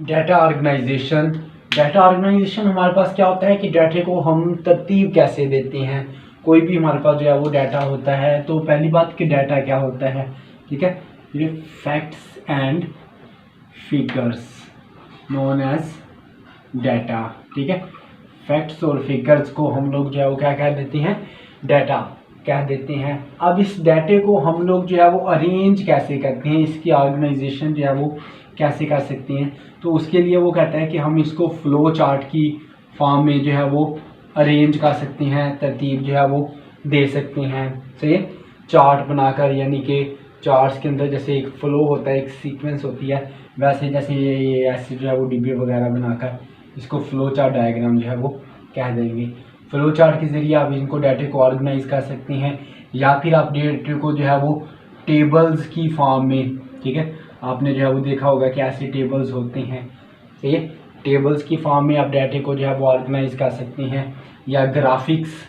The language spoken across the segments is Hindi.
Data organisation. डाटा ऑर्गेनाइजेशन हमारे पास क्या होता है कि डाटे को हम तरतीब कैसे देते हैं। कोई भी हमारे पास जो है वो डाटा होता है, तो पहली बात कि डाटा क्या होता है, ठीक है, ये facts and figures known as data, ठीक है। फैक्ट्स और फिगर्स को हम लोग जो है वो क्या कह देते हैं, डाटा कह देते हैं। अब इस डाटे को हम लोग जो है वो अरेंज कैसे करते हैं, इसकी ऑर्गेनाइजेशन जो है वो कैसे कर सकते हैं, तो उसके लिए वो कहता है कि हम इसको फ्लो चार्ट की फॉर्म में जो है वो अरेंज कर सकते हैं, तरतीब जो है वो दे सकते हैं। सही है, चार्ट बनाकर, यानी कि चार्ट्स के अंदर जैसे एक फ्लो होता है, एक सीक्वेंस होती है, वैसे जैसे ये ऐसे जो है वो डिब्बे वगैरह बनाकर इसको फ्लो चार्ट डायग्राम जो है वो कह देंगे। फ्लो चार्ट के ज़रिए आप इनको डाटे को ऑर्गेनाइज कर सकते हैं, या फिर आप डाटे को जो है वो टेबल्स की फॉर्म में, ठीक है, आपने जो है वो देखा होगा कि ऐसे टेबल्स होते हैं, ठीक है, टेबल्स की फॉर्म में आप डाटे को जो है वो ऑर्गेनाइज कर सकते हैं, या ग्राफिक्स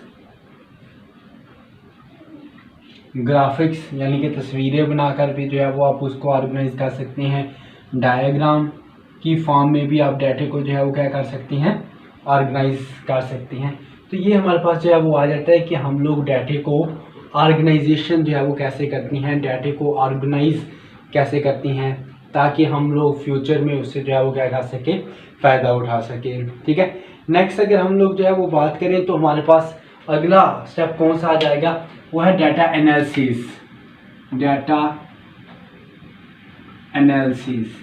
यानी कि तस्वीरें बनाकर भी जो है वो आप उसको ऑर्गेनाइज कर सकते हैं। डायग्राम की फॉर्म में भी आप डाटे को जो है वो क्या कर सकते हैं, ऑर्गेनाइज कर सकते हैं। तो ये हमारे पास जो है वो आ जाता है कि हम लोग डाटे को ऑर्गेनाइजेशन जो है वो कैसे करती हैं, डाटे को ऑर्गेनाइज कैसे करती हैं, ताकि हम लोग फ्यूचर में उससे जो है वो क्या कर सकें, फ़ायदा उठा सकें, ठीक है। नेक्स्ट अगर हम लोग जो है वो बात करें तो हमारे पास अगला स्टेप कौन सा आ जाएगा, वो है data analysis. Data analysis,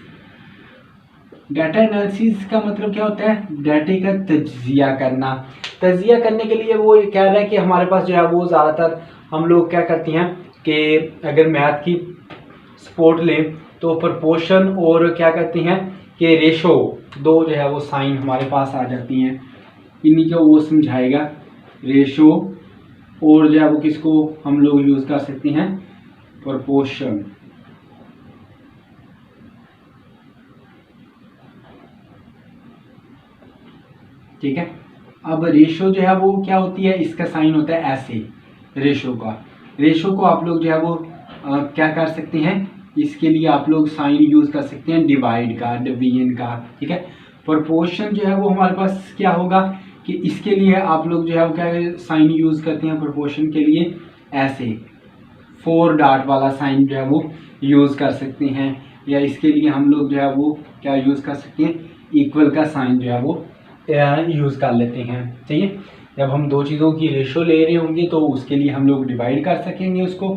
data analysis का मतलब क्या होता है, डाटे का तज्जिया करना। तज्जिया करने के लिए वो कह रहा है कि हमारे पास जो है वो ज़्यादातर हम लोग क्या करते हैं कि अगर मैथ की सपोर्ट लें तो प्रोपोर्शन और क्या कहते हैं कि रेशो, दो जो है वो साइन हमारे पास आ जाती हैं, इन्हीं को वो समझाएगा। रेशो और जो है वो किसको हम लोग यूज़ कर सकते हैं, प्रोपोर्शन, ठीक है। अब रेशो जो है वो क्या होती है, इसका साइन होता है ऐसे, रेशो का। रेशो को आप लोग जो है वो क्या कर सकते हैं, इसके लिए आप लोग साइन यूज़ कर सकते हैं डिवाइड का, डिवीजन का, ठीक है। प्रोपोर्शन जो है वो हमारे पास क्या होगा कि इसके लिए आप लोग जो है वो क्या साइन यूज़ करते हैं प्रोपोर्शन के लिए, ऐसे 4 डॉट वाला साइन जो है वो यूज़ कर सकते हैं, या इसके लिए हम लोग जो है वो क्या यूज़ कर सकते हैं, इक्वल का साइन जो है वो यूज़ कर लेते हैं, ठीक है। जब हम दो चीज़ों की रेशो ले रहे होंगे तो उसके लिए हम लोग डिवाइड कर सकेंगे उसको,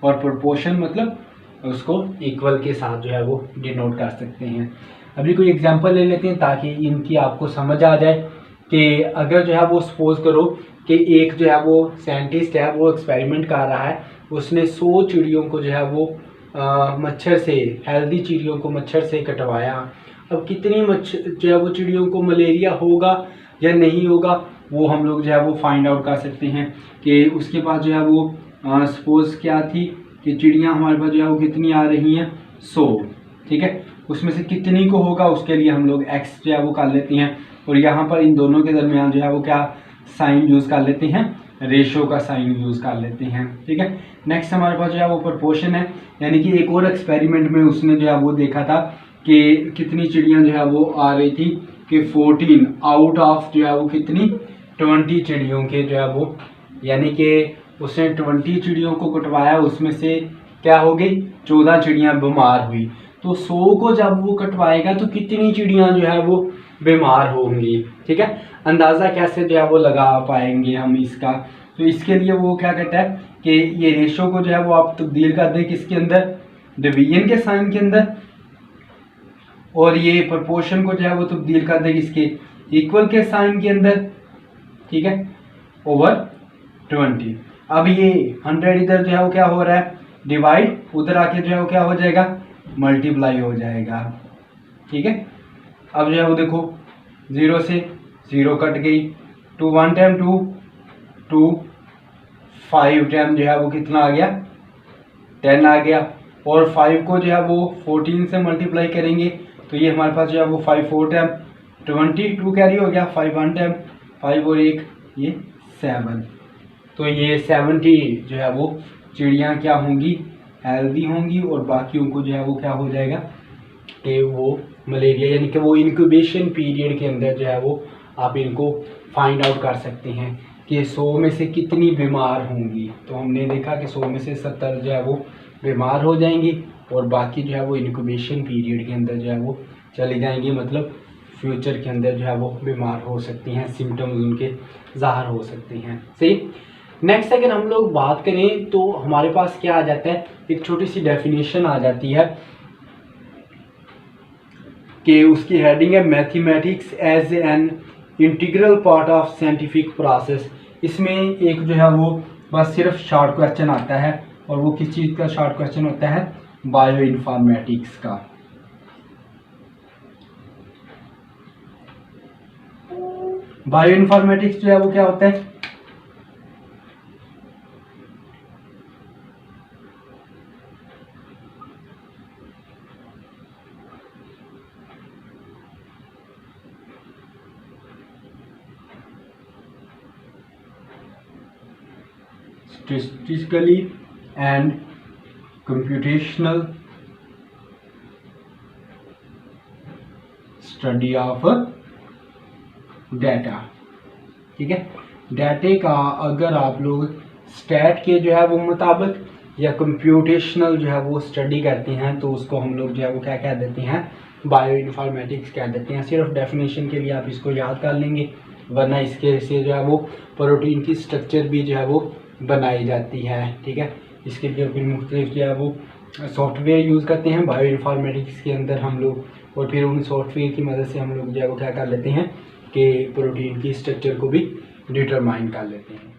और प्रोपोर्शन मतलब उसको इक्वल के साथ जो है वो डिनोट कर सकते हैं। अभी कोई एग्जांपल ले लेते हैं ताकि इनकी आपको समझ आ जाए कि अगर जो है वो सपोज करो कि एक जो है वो साइंटिस्ट है, वो एक्सपेरिमेंट कर रहा है, उसने 100 चिड़ियों को जो है वो मच्छर से, हेल्दी चिड़ियों को मच्छर से कटवाया। अब कितनी मच्छर जो है वो चिड़ियों को मलेरिया होगा या नहीं होगा, वो हम लोग जो है वो फाइंड आउट कर सकते हैं कि उसके पास जो है वो सपोज क्या थी कि चिड़ियाँ हमारे पास जो है वो कितनी आ रही हैं, 100, ठीक है। उसमें से कितनी को होगा, उसके लिए हम लोग एक्स जो है वो कर लेते हैं, और यहाँ पर इन दोनों के दरमियान जो है वो क्या साइन यूज़ कर लेते हैं, रेशो का साइन यूज़ कर लेते हैं, ठीक है। नेक्स्ट हमारे पास जो है वो प्रोपोर्शन है, यानी कि एक और एक्सपेरिमेंट में उसने जो है वो देखा था कि कितनी चिड़ियाँ जो है वो आ रही थी कि 14 आउट ऑफ जो है वो कितनी 20 चिड़ियों के जो है वो, यानी कि उसने 20 चिड़ियों को कटवाया, उसमें से क्या हो गई, 14 चिड़ियाँ बीमार हुई। तो 100 को जब वो कटवाएगा तो कितनी चिड़ियाँ जो है वो बीमार होंगी, ठीक है। अंदाज़ा कैसे जो है वो लगा पाएंगे हम इसका, तो इसके लिए वो क्या कहता है कि ये रेशो को जो है वो आप तब्दील कर दें किसके अंदर, डिवीजन के साइन के अंदर, और ये प्रोपोर्शन को जो है वो तब्दील कर दें किसके, इक्वल के साइन के अंदर, ठीक है, ओवर 20। अब ये 100 इधर जो है वो क्या हो रहा है, डिवाइड, उधर आके जो है वो क्या हो जाएगा, मल्टीप्लाई हो जाएगा, ठीक है। अब जो है वो देखो 0 से 0 कट गई, 2 1 टाइम 2 2, 5 टाइम जो है वो कितना आ गया, 10 आ गया, और 5 को जो है वो 14 से मल्टीप्लाई करेंगे तो ये हमारे पास जो है वो 5 4 टाइम 22 कैरी हो गया, 5 1 टाइम 5 और 1 ये 7, तो ये 70 जो है वो चिड़ियाँ क्या होंगी, हेल्दी होंगी, और बाकियों को जो है वो क्या हो जाएगा कि वो मलेरिया, यानी कि वो इंक्यूबेशन पीरियड के अंदर जो है वो आप इनको फाइंड आउट कर सकते हैं कि 100 में से कितनी बीमार होंगी। तो हमने देखा कि 100 में से 70 जो है वो बीमार हो जाएंगी और बाकी जो है वो इंक्यूबेशन पीरियड के अंदर जो है वो चली जाएंगी, मतलब फ्यूचर के अंदर जो है वो बीमार हो सकती हैं, सिम्टम्स उनके ज़ाहिर हो सकते हैं। सही। नेक्स्ट अगर हम लोग बात करें तो हमारे पास क्या आ जाता है, एक छोटी सी डेफिनेशन आ जाती है कि उसकी हेडिंग है mathematics as an integral part of scientific process. इसमें एक जो है वो बस सिर्फ शॉर्ट क्वेश्चन आता है, और वो किस चीज़ का शॉर्ट क्वेश्चन होता है, बायो इन्फॉर्मेटिक्स का। बायो इन्फॉर्मेटिक्स जो है वो क्या होता है, statistically and computational study of data। ठीक है, डाटे का अगर आप लोग स्टैट के जो है वो मुताबिक या कंप्यूटेशनल जो है वो स्टडी करते हैं तो उसको हम लोग जो है वो क्या कह देते हैं, बायो इन्फॉर्मेटिक्स कह देते हैं। सिर्फ डेफिनेशन के लिए आप इसको याद कर लेंगे, वरना इसके से जो है वो प्रोटीन की स्ट्रक्चर भी जो है वो बनाई जाती है। ठीक है, इसके लिए फिर मुख्तलिफ जो है वो सॉफ्टवेयर यूज़ करते हैं बायो इन्फॉर्मेटिक्स के अंदर हम लोग, और फिर उन सॉफ्टवेयर की मदद से हम लोग जो है वो क्या कर लेते हैं कि प्रोटीन की स्ट्रक्चर को भी डिटरमाइन कर लेते हैं।